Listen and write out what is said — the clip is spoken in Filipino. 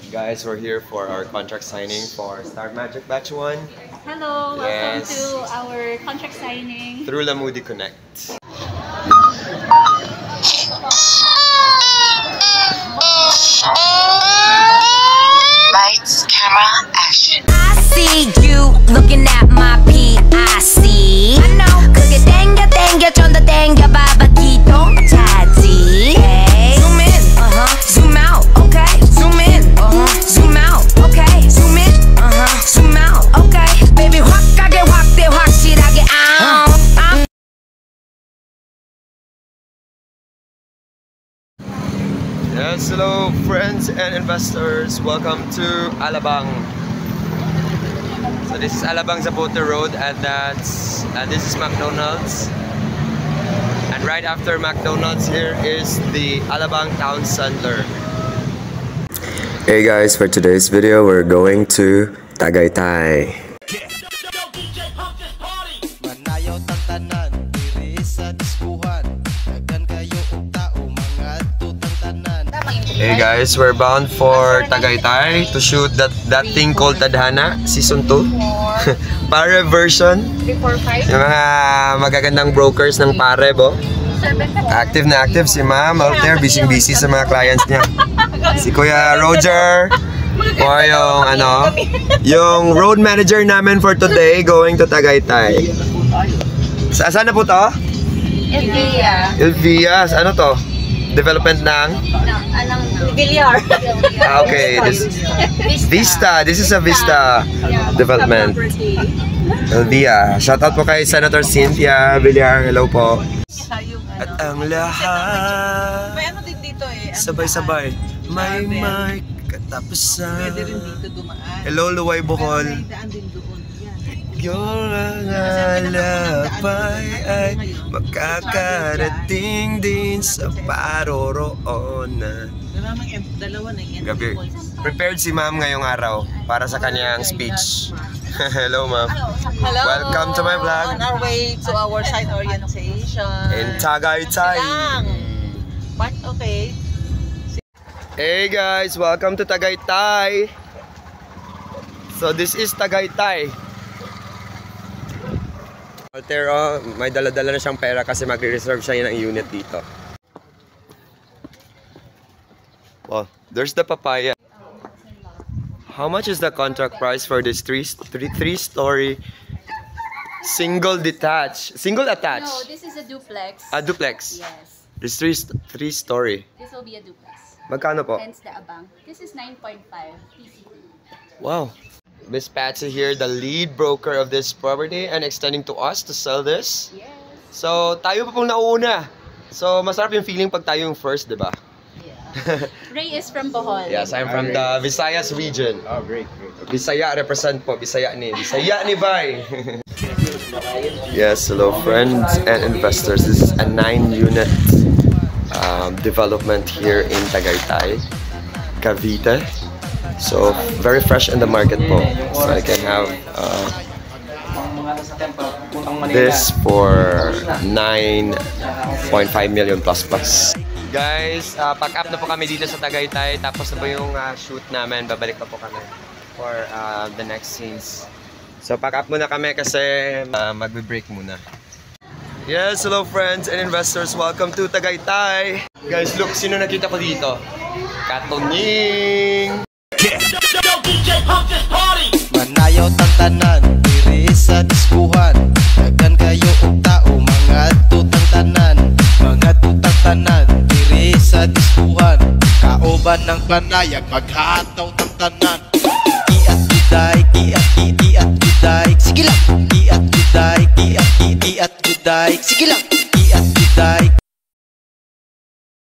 Guys, we're here for our contract signing for Star Magic Batch 1. Hello, welcome to our contract signing through Lamudi Connect. Lights, camera, action. I see you looking at my PIC. I know. 그게 땡겨 좀 더 땡겨 봐봐기도 타지. Zoom in, zoom out, okay. Zoom in, zoom out, okay. Zoom in, zoom out, okay. Baby 확하게 확대 확실하게 Yes, hello friends and investors. Welcome to Alabang. So this is Alabang Zapote Road, and this is McDonald's. And right after McDonald's here is the Alabang Town Center. Hey guys, for today's video we're going to Tagaytay. Hey guys, we're bound for Tagaytay to shoot that thing called Tadhana Season 2. Pare version. 3, 4, 5. Yung mga magagandang brokers ng Pare, bo. Active na active si Ma'am out there, busy sa mga clients niya. Si Kuya Roger, o yung road manager namin for today going to Tagaytay. Saan na po to? Elvia. Elvias, ano to? Development ng? Villar. Okay, Vista. This is a Vista development. Elvia. Shoutout po kay Senator Cynthia Villar. Hello po. At ang lahat May ano din dito eh. sabay-sabay may katapusan. Pwede rin dito dumaan. Hello, Luway Bohol. May daan din doon. Yung alapay ay makakarating din sa paroroonan. Dalawa na yan. Gabi. Prepared si Ma'am ngayong araw para sa kanyang speech. Hello, Ma'am. Hello. Welcome to my vlog. On our way to our site orientation. In Tagaytay. But okay. Hey guys, welcome to Tagaytay. So this is Tagaytay. Altero, may dala-dala na siyang pera kasi magre-reserve siya ng unit dito. Well, there's the papaya. How much is the contract price for this three-story single attached? No, this is a duplex. A duplex. Yes. This three-story. This will be a duplex. Magkano po? Hence the abang. This is 9.5 PCT. Wow. Miss Patsy here, the lead broker of this property and extending to us to sell this. Yes. So, tayo pa pong nauna. So, masarap yung feeling pag tayo yung first, di ba? Yeah. Ray is from Bohol. Yes, I'm from the Visayas region. Oh, great. Bisaya represent po, Bisaya ni Bay. Yes, hello friends and investors. This is a 9-unit development here in Tagaytay, Cavite. So, very fresh in the market po. So, I can have this for 9.5 million plus. Guys, pack up na po kami dito sa Tagaytay. Tapos na po yung shoot namin. Babalik pa po kami for the next scenes. So, pack up muna kami kasi magbe-break muna. Yes, hello friends and investors. Welcome to Tagaytay. Guys, look, sino nakita ko dito? Katonging! Manayaw tang tanan, diri sa diskuhan. Daghan kayo og tao, mga tutang tanan. Mga tutang tanan, diri sa diskuhan. Kaoban ng panayag, maghataw tang tanan. Iat guday, iat guday. Sige lang. Iat guday, iat guday. Sige lang. Iat guday.